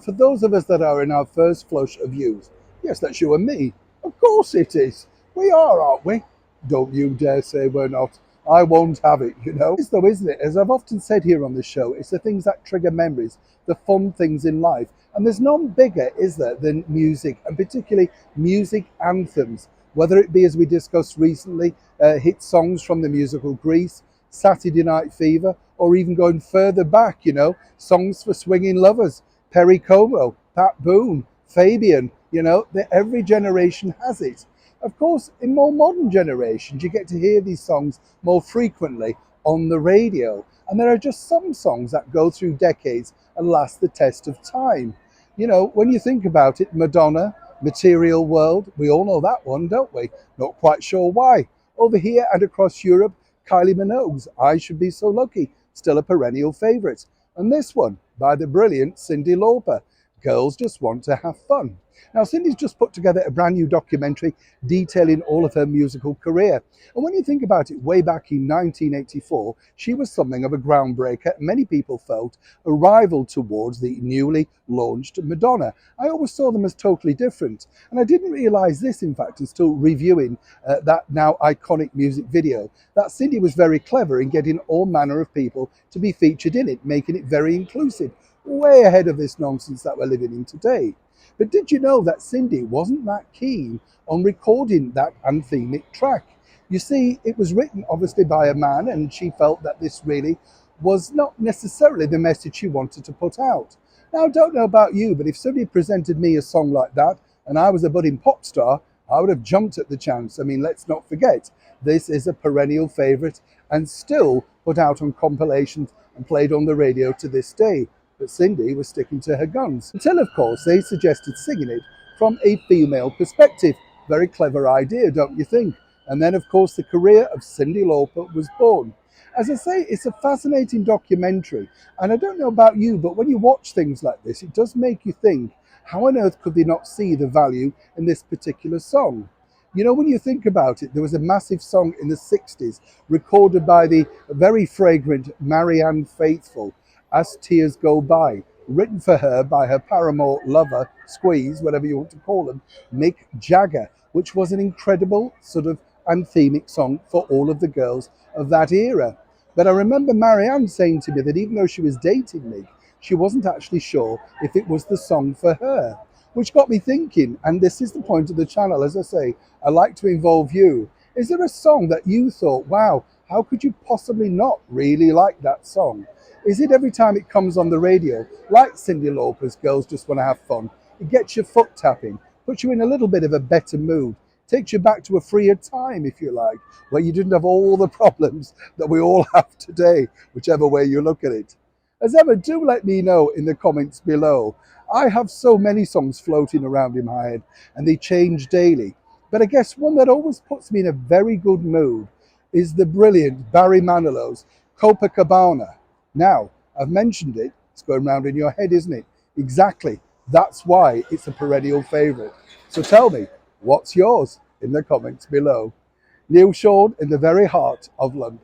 For those of us that are in our first flush of youth, yes, that's you and me. Of course it is. We are, aren't we? Don't you dare say we're not. I won't have it, you know. It's though, isn't it? As I've often said here on the show, it's the things that trigger memories, the fun things in life. And there's none bigger, is there, than music, and particularly music anthems. Whether it be, as we discussed recently, hit songs from the musical Grease, Saturday Night Fever, or even going further back, songs for swinging lovers. Perry Como, Pat Boone, Fabian, every generation has it. Of course, in more modern generations, you get to hear these songs more frequently on the radio. And there are just some songs that go through decades and last the test of time. When you think about it, Madonna, Material World, we all know that one, don't we? Not quite sure why. Over here and across Europe, Kylie Minogue's I Should Be So Lucky, still a perennial favourite. And this one by the brilliant Cyndi Lauper, Girls Just Want to Have Fun. Now, Cyndi's just put together a brand new documentary detailing all of her musical career. And when you think about it, way back in 1984, she was something of a groundbreaker. Many people felt a rival towards the newly launched Madonna. I always saw them as totally different. And I didn't realise this, in fact, until reviewing that now iconic music video, that Cyndi was very clever in getting all manner of people to be featured in it, making it very inclusive, way ahead of this nonsense that we're living in today. But did you know that Cyndi wasn't that keen on recording that anthemic track? You see, it was written obviously by a man, and she felt that this really was not necessarily the message she wanted to put out. Now, I don't know about you, but if somebody presented me a song like that and I was a budding pop star, I would have jumped at the chance. I mean, let's not forget, this is a perennial favourite and still put out on compilations and played on the radio to this day. But Cyndi was sticking to her guns. Until, of course, they suggested singing it from a female perspective. Very clever idea, don't you think? And then, of course, the career of Cyndi Lauper was born. As I say, it's a fascinating documentary. And I don't know about you, but when you watch things like this, it does make you think, how on earth could they not see the value in this particular song? When you think about it, there was a massive song in the 60s recorded by the very fragrant Marianne Faithfull, As Tears Go By, written for her by her paramour lover, Squeeze, whatever you want to call him, Mick Jagger, which was an incredible sort of anthemic song for all of the girls of that era. But I remember Marianne saying to me that even though she was dating Mick, she wasn't actually sure if it was the song for her, which got me thinking, and this is the point of the channel, as I say, I like to involve you. Is there a song that you thought, wow, how could you possibly not really like that song? Is it every time it comes on the radio, like Cyndi Lauper's Girls Just Want to Have Fun, it gets your foot tapping, puts you in a little bit of a better mood, takes you back to a freer time, if you like, where you didn't have all the problems that we all have today, whichever way you look at it? As ever, do let me know in the comments below. I have so many songs floating around in my head, and they change daily. But I guess one that always puts me in a very good mood is the brilliant Barry Manilow's Copacabana. Now, I've mentioned it, it's going round in your head, isn't it? Exactly. That's why it's a perennial favourite. So tell me, what's yours in the comments below? Neil Sean in the very heart of London.